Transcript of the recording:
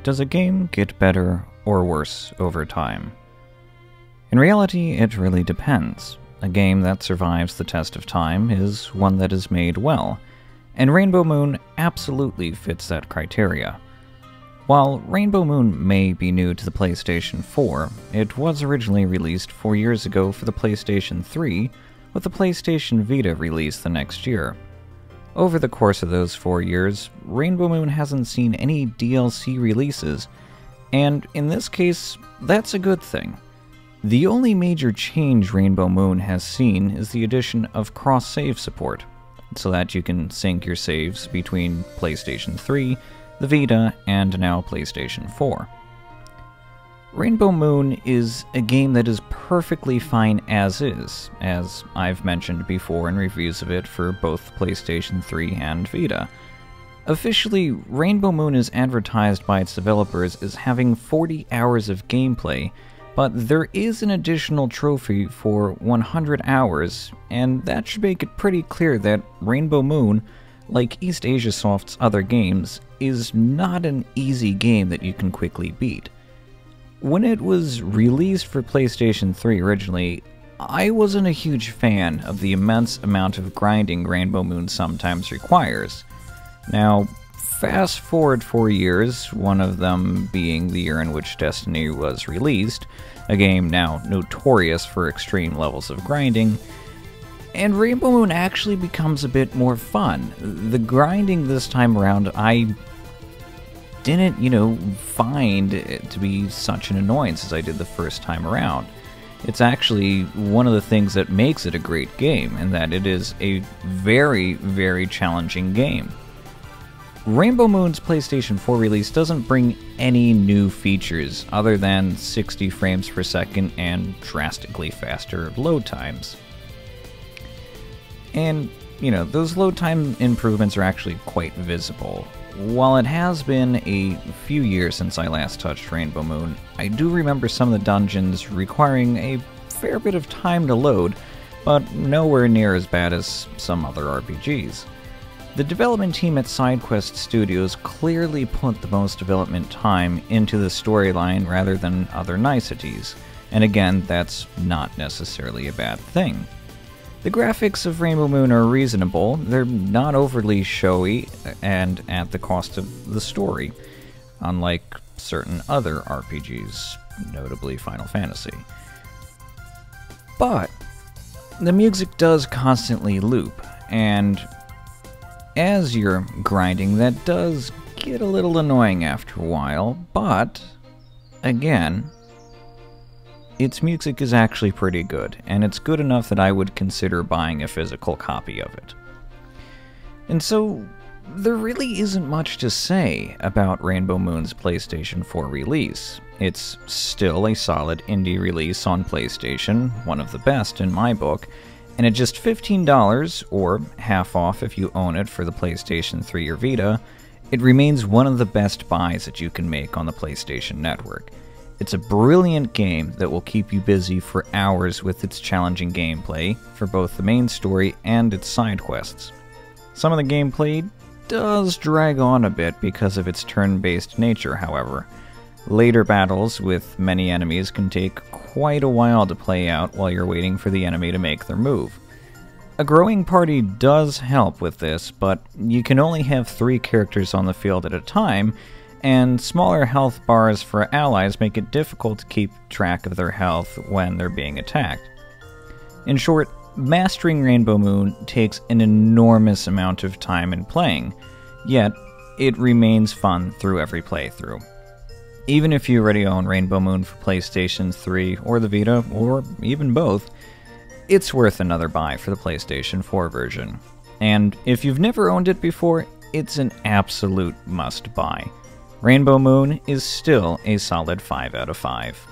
does a game get better or worse over time? In reality, it really depends. A game that survives the test of time is one that is made well, and Rainbow Moon absolutely fits that criteria. While Rainbow Moon may be new to the PlayStation 4, it was originally released 4 years ago for the PlayStation 3, with the PlayStation Vita release the next year. Over the course of those 4 years, Rainbow Moon hasn't seen any DLC releases, and in this case, that's a good thing. The only major change Rainbow Moon has seen is the addition of cross-save support, so that you can sync your saves between PlayStation 3, the Vita, and now PlayStation 4. Rainbow Moon is a game that is perfectly fine as is, as I've mentioned before in reviews of it for both PlayStation 3 and Vita. Officially, Rainbow Moon is advertised by its developers as having 40 hours of gameplay, but there is an additional trophy for 100 hours, and that should make it pretty clear that Rainbow Moon, like East Asia Soft's other games, is not an easy game that you can quickly beat. When it was released for PlayStation 3 originally, I wasn't a huge fan of the immense amount of grinding Rainbow Moon sometimes requires. Now, fast forward 4 years, one of them being the year in which Destiny was released, a game now notorious for extreme levels of grinding, and Rainbow Moon actually becomes a bit more fun. The grinding this time around, I didn't, find it to be such an annoyance as I did the first time around. It's actually one of the things that makes it a great game, and that it is a very, very challenging game. Rainbow Moon's PlayStation 4 release doesn't bring any new features other than 60 frames per second and drastically faster load times. And, those load time improvements are actually quite visible. While it has been a few years since I last touched Rainbow Moon, I do remember some of the dungeons requiring a fair bit of time to load, but nowhere near as bad as some other RPGs. The development team at SideQuest Studios clearly put the most development time into the storyline rather than other niceties, and again, that's not necessarily a bad thing. The graphics of Rainbow Moon are reasonable, they're not overly showy, and at the cost of the story, unlike certain other RPGs, notably Final Fantasy. But the music does constantly loop, and as you're grinding, that does get a little annoying after a while, but again, its music is actually pretty good, and it's good enough that I would consider buying a physical copy of it. And so, there really isn't much to say about Rainbow Moon's PlayStation 4 release. It's still a solid indie release on PlayStation, one of the best in my book, and at just $15, or half off if you own it for the PlayStation 3 or Vita, it remains one of the best buys that you can make on the PlayStation Network. It's a brilliant game that will keep you busy for hours with its challenging gameplay for both the main story and its side quests. Some of the gameplay does drag on a bit because of its turn-based nature, however. Later battles with many enemies can take quite a while to play out while you're waiting for the enemy to make their move. A growing party does help with this, but you can only have 3 characters on the field at a time, and smaller health bars for allies make it difficult to keep track of their health when they're being attacked. In short, mastering Rainbow Moon takes an enormous amount of time in playing, yet it remains fun through every playthrough. Even if you already own Rainbow Moon for PlayStation 3 or the Vita, or even both, it's worth another buy for the PlayStation 4 version. And if you've never owned it before, it's an absolute must-buy. Rainbow Moon is still a solid 5 out of 5.